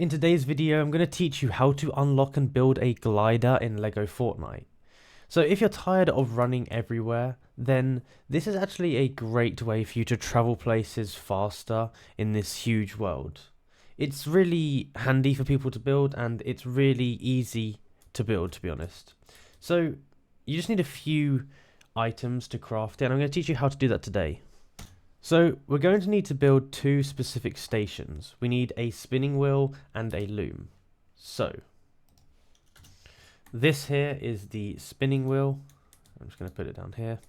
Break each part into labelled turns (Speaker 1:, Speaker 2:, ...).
Speaker 1: In today's video, I'm going to teach you how to unlock and build a glider in LEGO Fortnite. So if you're tired of running everywhere, then this is actually a great way for you to travel places faster in this huge world. It's really handy for people to build, and it's really easy to build, to be honest. So you just need a few items to craft it, and I'm going to teach you how to do that today. So we're going to need to build two specific stations. We need a spinning wheel and a loom. So this here is the spinning wheel. I'm just going to put it down here.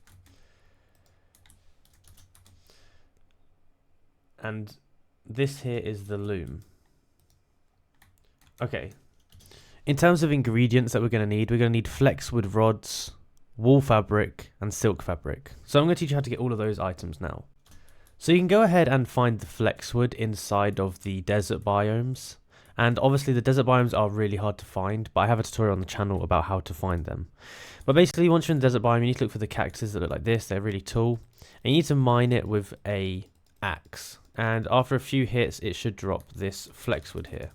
Speaker 1: And this here is the loom. Okay. In terms of ingredients that we're going to need flexwood rods, wool fabric, and silk fabric. So I'm going to teach you how to get all of those items now. So you can go ahead and find the flexwood inside of the desert biomes. And obviously the desert biomes are really hard to find, but I have a tutorial on the channel about how to find them. But basically once you're in the desert biome, you need to look for the cactuses that look like this. They're really tall. And you need to mine it with a axe. And after a few hits, it should drop this flexwood here.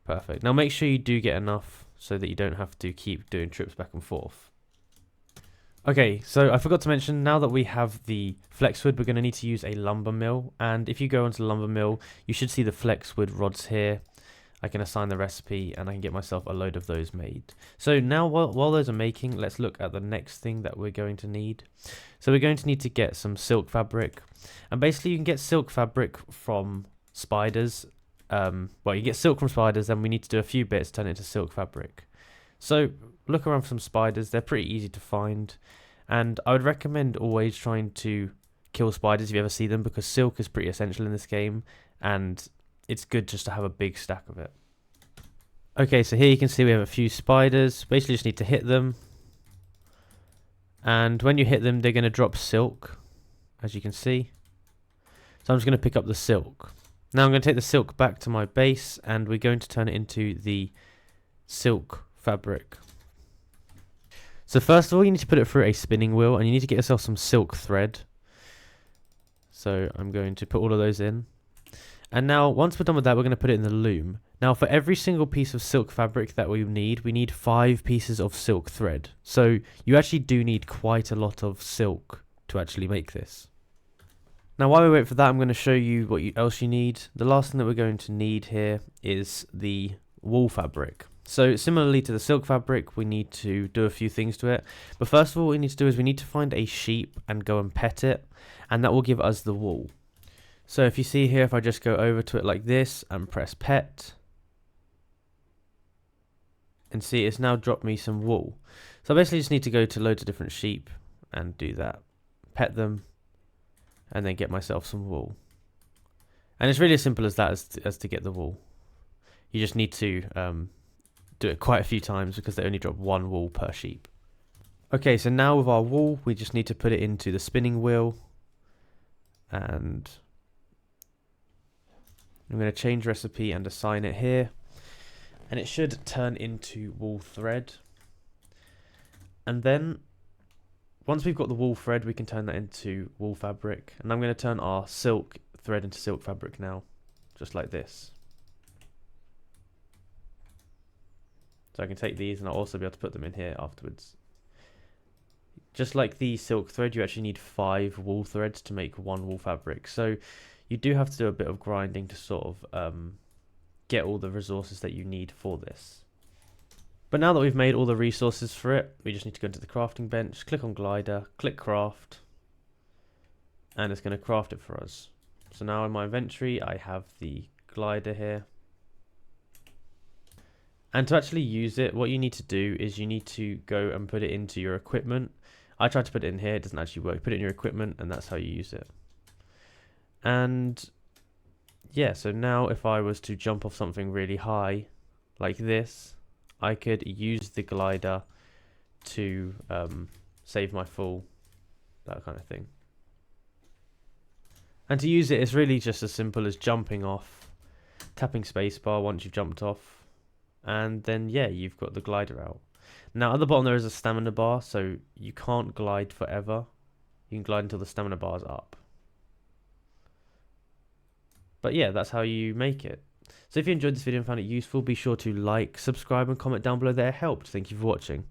Speaker 1: Perfect. Now make sure you do get enough so that you don't have to keep doing trips back and forth. Okay, so I forgot to mention, now that we have the flexwood, we're going to need to use a lumber mill. And if you go onto the lumber mill, you should see the flexwood rods here. I can assign the recipe and I can get myself a load of those made. So now while those are making, let's look at the next thing that we're going to need. So we're going to need to get some silk fabric. And basically you can get silk fabric from spiders. Well, you get silk from spiders, then we need to do a few bits to turn it into silk fabric. So look around for some spiders. They're pretty easy to find, and I would recommend always trying to kill spiders if you ever see them, because silk is pretty essential in this game and it's good just to have a big stack of it. Okay, so here you can see we have a few spiders. Basically just need to hit them, and when you hit them they're going to drop silk, as you can see. So I'm just going to pick up the silk. Now I'm going to take the silk back to my base and we're going to turn it into the silk fabric. So first of all, you need to put it through a spinning wheel, and you need to get yourself some silk thread. So I'm going to put all of those in. And now once we're done with that, we're going to put it in the loom. Now for every single piece of silk fabric that we need 5 pieces of silk thread. So you actually do need quite a lot of silk to actually make this. Now while we wait for that, I'm going to show you what else you need. The last thing that we're going to need here is the wool fabric. So similarly to the silk fabric, we need to do a few things to it. But first of all, what we need to do is we need to find a sheep and go and pet it, and that will give us the wool. So if you see here, if I just go over to it like this and press pet, and see it's now dropped me some wool. So I basically just need to go to loads of different sheep and do that. Pet them, and then get myself some wool. And it's really as simple as that as to get the wool. You just need to do it quite a few times because they only drop 1 wool per sheep. Okay, so now with our wool, we just need to put it into the spinning wheel, and I'm going to change recipe and assign it here, and it should turn into wool thread. And then once we've got the wool thread, we can turn that into wool fabric, and I'm going to turn our silk thread into silk fabric now, just like this. So I can take these and I'll also be able to put them in here afterwards. Just like the silk thread, you actually need 5 wool threads to make 1 wool fabric. So you do have to do a bit of grinding to sort of get all the resources that you need for this. But now that we've made all the resources for it, we just need to go into the crafting bench, click on glider, click craft, and it's going to craft it for us. So now in my inventory, I have the glider here. And to actually use it, what you need to do is you need to go and put it into your equipment. I tried to put it in here, it doesn't actually work. Put it in your equipment and that's how you use it. And yeah, so now if I was to jump off something really high, like this, I could use the glider to save my fall, that kind of thing. And to use it, it's really just as simple as jumping off, tapping spacebar once you've jumped off, and then yeah, you've got the glider out. Now at the bottom there is a stamina bar, so you can't glide forever. You can glide until the stamina bar is up. But yeah, that's how you make it. So if you enjoyed this video and found it useful, be sure to like, subscribe and comment down below that it helped. Thank you for watching.